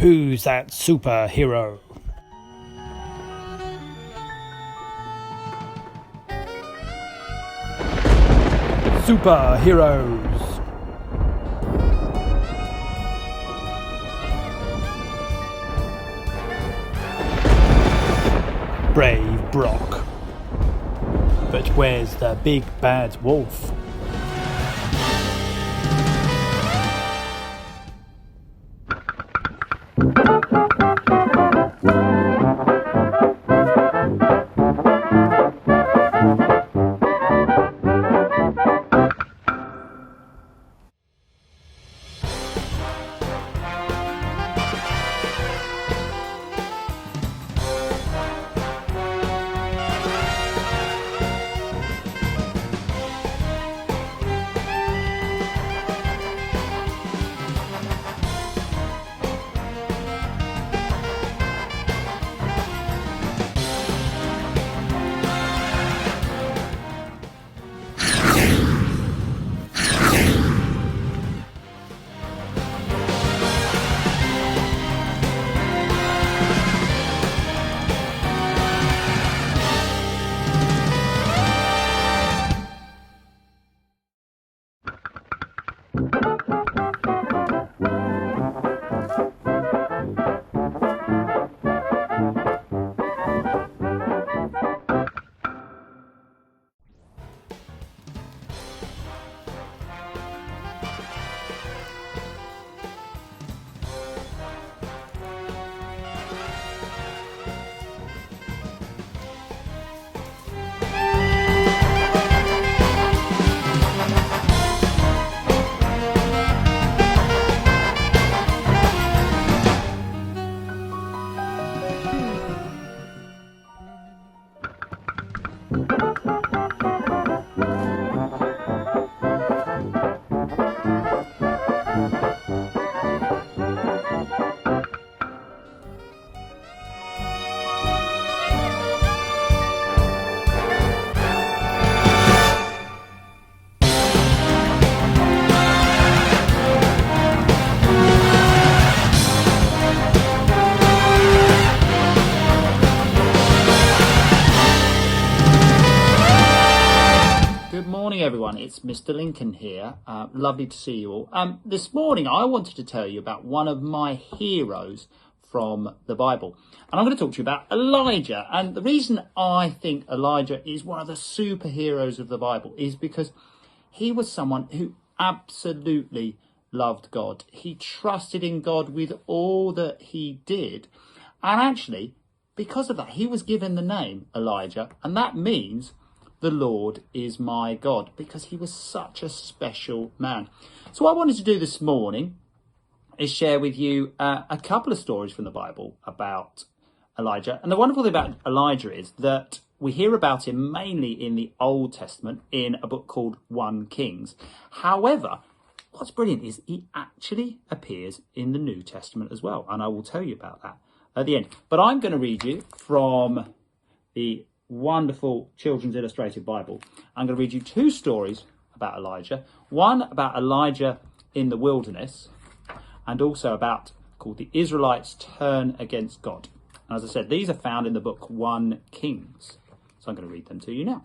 Who's that superhero? Superheroes! Brave Brock. But where's the big bad wolf? Good morning, everyone. It's Mr. Lincoln here. Lovely to see you all. This morning, I wanted to tell you about one of my heroes from the Bible. And I'm going to talk to you about Elijah. And the reason I think Elijah is one of the superheroes of the Bible is because he was someone who absolutely loved God. He trusted in God with all that he did. And actually, because of that, he was given the name Elijah. And that means the Lord is my God, because he was such a special man. So what I wanted to do this morning is share with you a couple of stories from the Bible about Elijah. And the wonderful thing about Elijah is that we hear about him mainly in the Old Testament in a book called 1 Kings. However, what's brilliant is he actually appears in the New Testament as well. And I will tell you about that at the end. But I'm going to read you from the wonderful Children's Illustrated Bible. I'm going to read you two stories about Elijah. One about Elijah in the wilderness, and also about called The Israelites Turn Against God. And as I said, these are found in the book 1 Kings. So I'm going to read them to you now.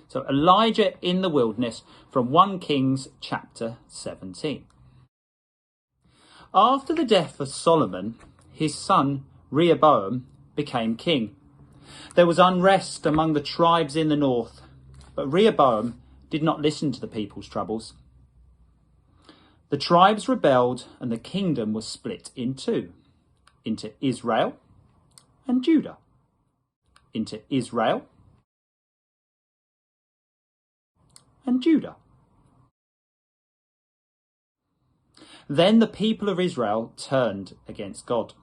So Elijah in the wilderness from 1 Kings chapter 17. After the death of Solomon, his son Rehoboam became king. There was unrest among the tribes in the north, but Rehoboam did not listen to the people's troubles. The tribes rebelled and the kingdom was split in two, into Israel and Judah, into Israel and Judah. Then the people of Israel turned against God.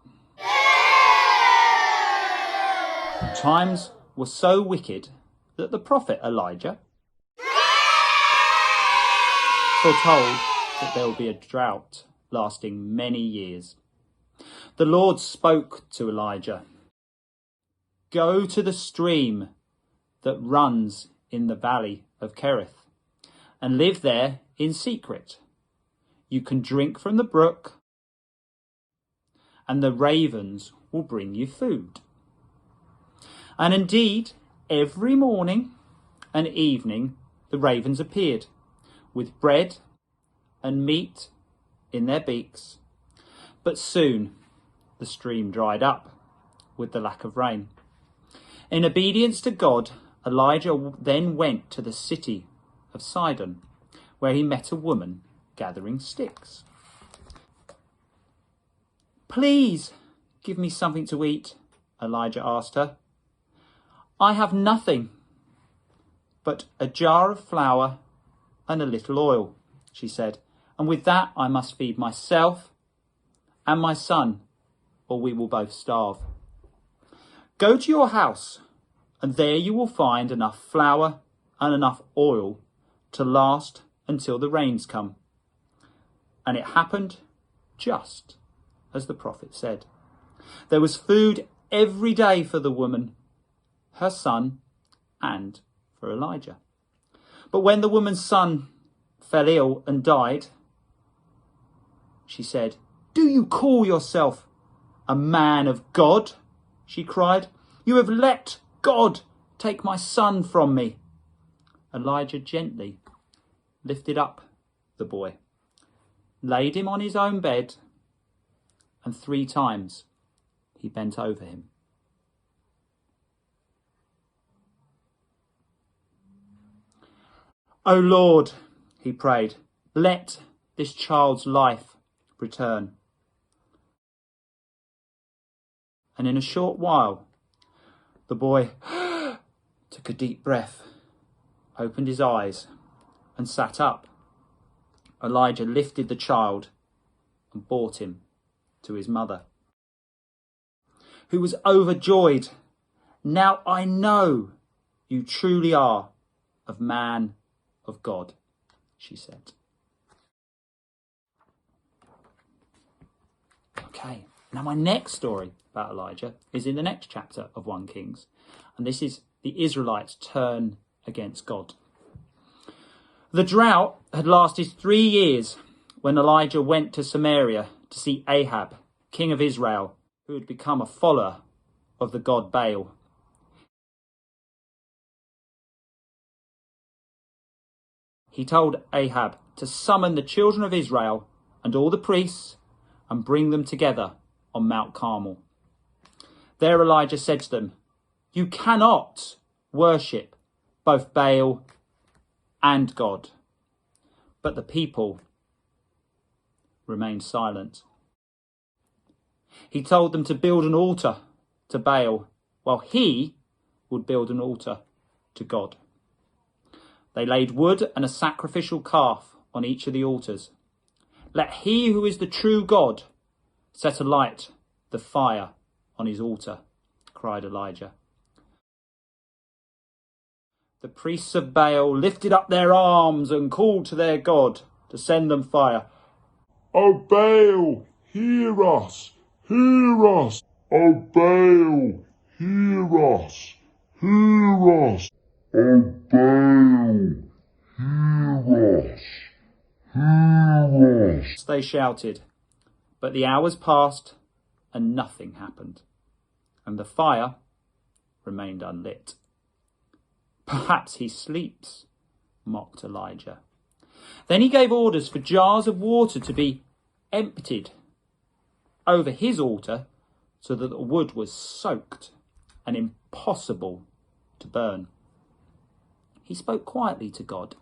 Times were so wicked that the prophet Elijah foretold that there will be a drought lasting many years. The Lord spoke to Elijah, "Go to the stream that runs in the valley of Kerith and live there in secret. You can drink from the brook and the ravens will bring you food. And indeed, every morning and evening the ravens appeared, with bread and meat in their beaks. But soon the stream dried up with the lack of rain. In obedience to God, Elijah then went to the city of Sidon, where he met a woman gathering sticks. "Please give me something to eat," Elijah asked her. "I have nothing but a jar of flour and a little oil," she said, "and with that I must feed myself and my son, or we will both starve. Go to your house, and there you will find enough flour and enough oil to last until the rains come." And it happened just as the prophet said. There was food every day for the woman, her son, and for Elijah. But when the woman's son fell ill and died, she said, "Do you call yourself a man of God?" she cried. "You have let God take my son from me." Elijah gently lifted up the boy, laid him on his own bed, and 3 times he bent over him. "O Lord," he prayed, "let this child's life return." And in a short while, the boy took a deep breath, opened his eyes, and sat up. Elijah lifted the child and brought him to his mother, who was overjoyed. "Now I know you truly are a man of God," she said. Okay, now my next story about Elijah is in the next chapter of 1 Kings, and this is the Israelites' turn against God. The drought had lasted 3 years when Elijah went to Samaria to see Ahab, king of Israel, who had become a follower of the god Baal. He told Ahab to summon the children of Israel and all the priests and bring them together on Mount Carmel. There Elijah said to them, "You cannot worship both Baal and God." But the people remained silent. He told them to build an altar to Baal, while he would build an altar to God. They laid wood and a sacrificial calf on each of the altars. "Let he who is the true God set alight the fire on his altar," cried Elijah. The priests of Baal lifted up their arms and called to their God to send them fire. "O Baal, hear us, hear us! O Baal, hear us, hear us! O Baal, hear us, hear us!" They shouted, but the hours passed and nothing happened, and the fire remained unlit. "Perhaps he sleeps," mocked Elijah. Then he gave orders for jars of water to be emptied over his altar so that the wood was soaked and impossible to burn. He spoke quietly to God.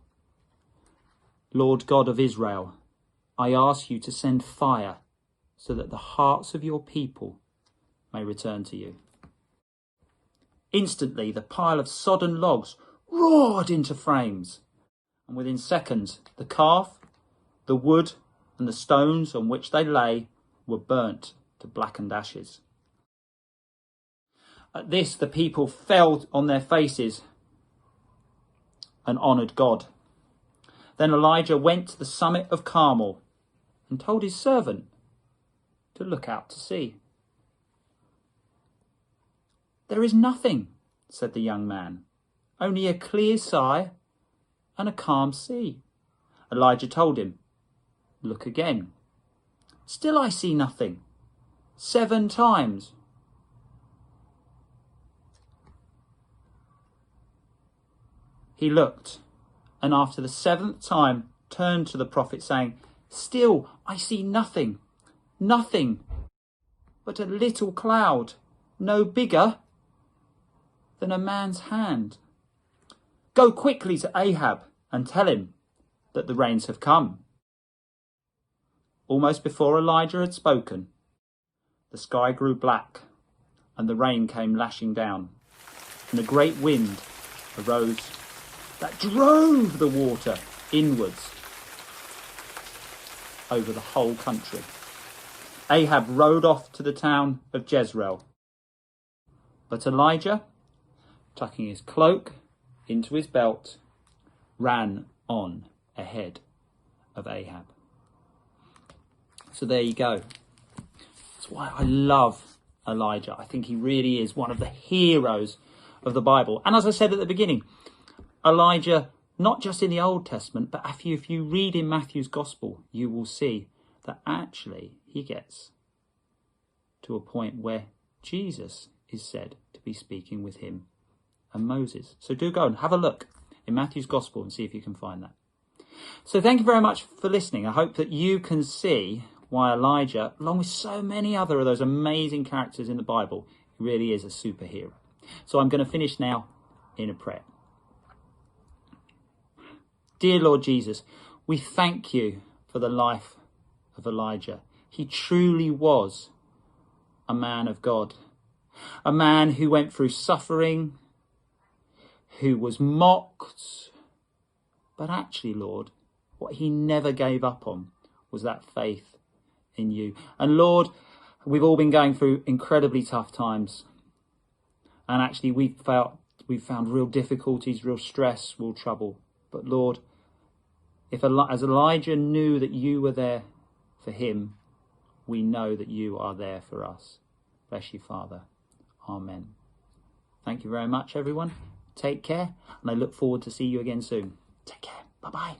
"Lord God of Israel, I ask you to send fire so that the hearts of your people may return to you." Instantly, the pile of sodden logs roared into flames, and within seconds, the calf, the wood, and the stones on which they lay were burnt to blackened ashes. At this, the people fell on their faces and honoured God. Then Elijah went to the summit of Carmel and told his servant to look out to sea. "There is nothing," said the young man, "only a clear sky and a calm sea." Elijah told him, "Look again." "Still I see nothing." 7 times. He looked, and after the 7th time turned to the prophet, saying, "Still I see nothing, nothing but a little cloud, no bigger than a man's hand. Go quickly to Ahab and tell him that the rains have come." Almost before Elijah had spoken, the sky grew black and the rain came lashing down, and a great wind arose that drove the water inwards over the whole country. Ahab rode off to the town of Jezreel, but Elijah, tucking his cloak into his belt, ran on ahead of Ahab. So there you go. That's why I love Elijah. I think he really is one of the heroes of the Bible. And as I said at the beginning, Elijah, not just in the Old Testament, but if you read in Matthew's Gospel, you will see that actually he gets to a point where Jesus is said to be speaking with him and Moses. So do go and have a look in Matthew's Gospel and see if you can find that. So thank you very much for listening. I hope that you can see why Elijah, along with so many other of those amazing characters in the Bible, really is a superhero. So I'm going to finish now in a prayer. Dear Lord Jesus, we thank you for the life of Elijah. He truly was a man of God, a man who went through suffering, who was mocked. But actually, Lord, what he never gave up on was that faith in you. And Lord, we've all been going through incredibly tough times. And actually we've found real difficulties, real stress, real trouble. But Lord, as Elijah knew that you were there for him, we know that you are there for us. Bless you, Father. Amen. Thank you very much, everyone. Take care, and I look forward to see you again soon. Take care. Bye-bye.